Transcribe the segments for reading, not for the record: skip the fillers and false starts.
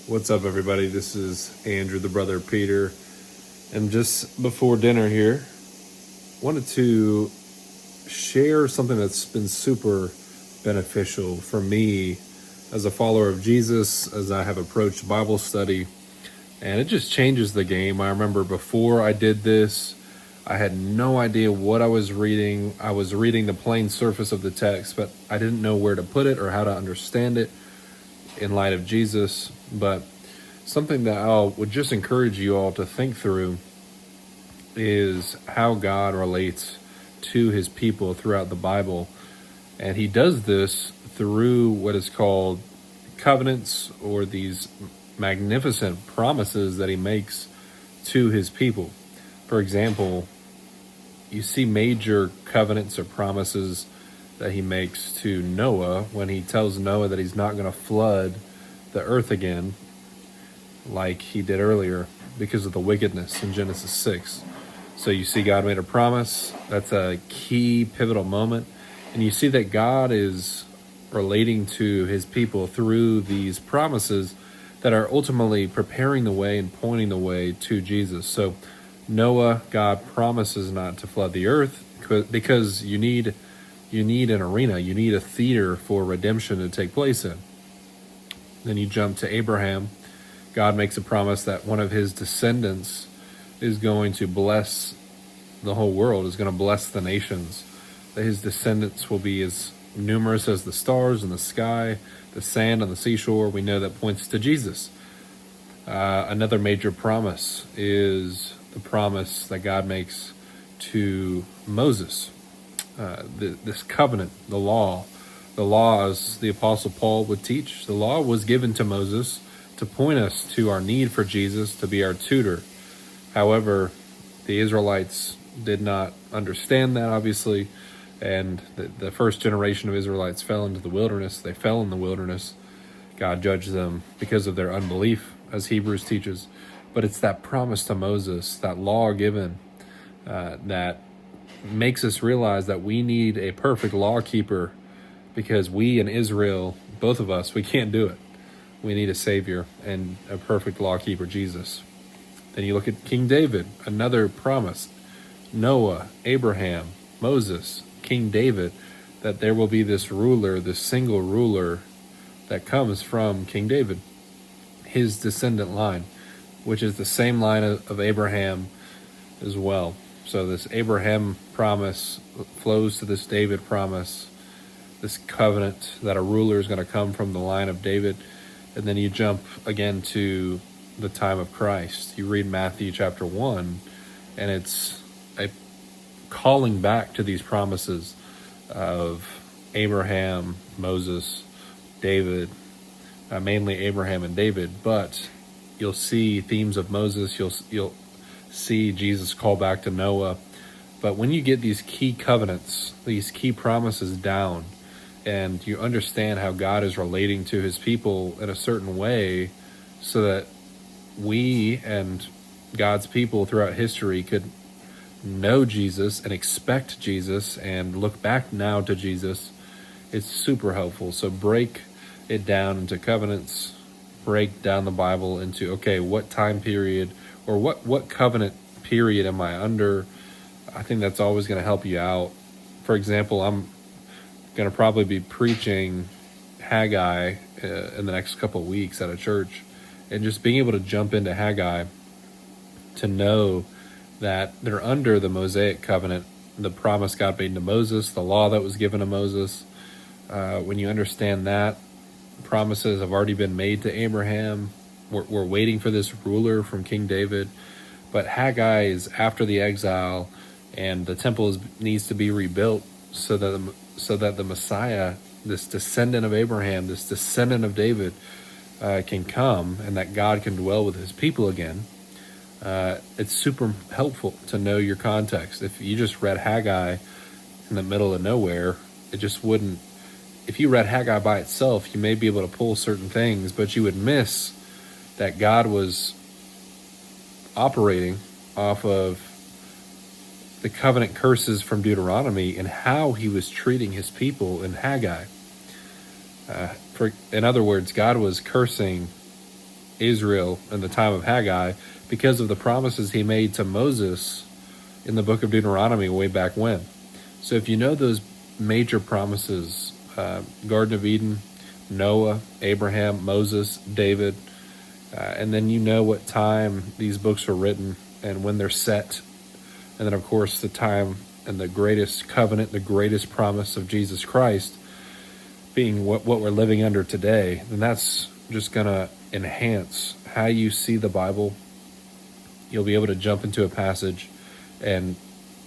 What's up, everybody? This is Andrew, the brother of Peter. And just before dinner here, wanted to share something that's been super beneficial for me as a follower of Jesus as I have approached Bible study. And it just changes the game. I remember before I did this, I had no idea what I was reading. I was reading the plain surface of the text, but I didn't know where to put it or how to understand it in light of Jesus. But something that I would just encourage you all to think through is how God relates to his people throughout the Bible. And he does this through what is called covenants, or these magnificent promises that he makes to his people. For example, you see major covenants or promises that he makes to Noah when he tells Noah that he's not going to flood the earth again like he did earlier because of the wickedness in Genesis 6. So you see God made a promise. That's a key pivotal moment. And you see that God is relating to his people through these promises that are ultimately preparing the way and pointing the way to Jesus. So Noah, God promises not to flood the earth because you need an arena, you need a theater for redemption to take place in. Then you jump to Abraham. God makes a promise that one of his descendants is going to bless the whole world, is going to bless the nations, that his descendants will be as numerous as the stars in the sky, the sand on the seashore. We know that points to Jesus. Another major promise is the promise that God makes to Moses. This covenant, the law, as the Apostle Paul would teach, the law was given to Moses to point us to our need for Jesus, to be our tutor. However, the Israelites did not understand that, obviously, and the first generation of Israelites fell into the wilderness. They fell in the wilderness. God judged them because of their unbelief, as Hebrews teaches. But it's that promise to Moses, that law given, that makes us realize that we need a perfect law keeper, because we in Israel, both of us, we can't do it. We need a Savior and a perfect law keeper, Jesus. Then you look at King David, another promise. Noah, Abraham, Moses, King David, that there will be this ruler, this single ruler that comes from King David, his descendant line, which is the same line of Abraham as well. So this Abraham promise flows to this David promise, this covenant that a ruler is going to come from the line of David. And then you jump again to the time of Christ. You read Matthew chapter 1, and it's a calling back to these promises of Abraham, Moses, David, mainly Abraham and David, but you'll see themes of Moses, you'll see Jesus call back to Noah. But when you get these key covenants, these key promises down, and you understand how God is relating to his people in a certain way, so that we and God's people throughout history could know Jesus and expect Jesus and look back now to Jesus, it's super helpful. So break it down into covenants, break down the Bible into, okay, what time period or what covenant period am I under? I think that's always going to help you out. For example, I'm going to probably be preaching Haggai in the next couple of weeks at a church, and just being able to jump into Haggai to know that they're under the Mosaic covenant, the promise God made to Moses, the law that was given to Moses. When you understand that, promises have already been made to Abraham. We're waiting for this ruler from King David, but Haggai is after the exile, and the temple needs to be rebuilt so that the Messiah, this descendant of Abraham, this descendant of David, can come, and that God can dwell with his people again. It's super helpful to know your context. If you just read Haggai in the middle of nowhere, it just wouldn't. If you read Haggai by itself, you may be able to pull certain things, but you would miss that God was operating off of the covenant curses from Deuteronomy and how he was treating his people in Haggai. In other words, God was cursing Israel in the time of Haggai because of the promises he made to Moses in the book of Deuteronomy way back when. So if you know those major promises, Garden of Eden, Noah, Abraham, Moses, David, and then you know what time these books were written and when they're set, and then of course the time and the greatest covenant, the greatest promise of Jesus Christ being what we're living under today, then that's just going to enhance how you see the Bible. You'll be able to jump into a passage and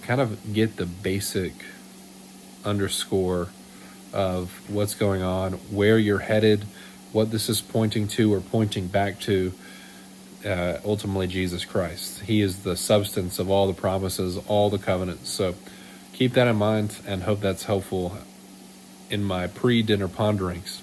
kind of get the basic underscore of what's going on, where you're headed, what this is pointing to or pointing back to, ultimately Jesus Christ. He is the substance of all the promises, all the covenants. So keep that in mind and hope that's helpful in my pre-dinner ponderings.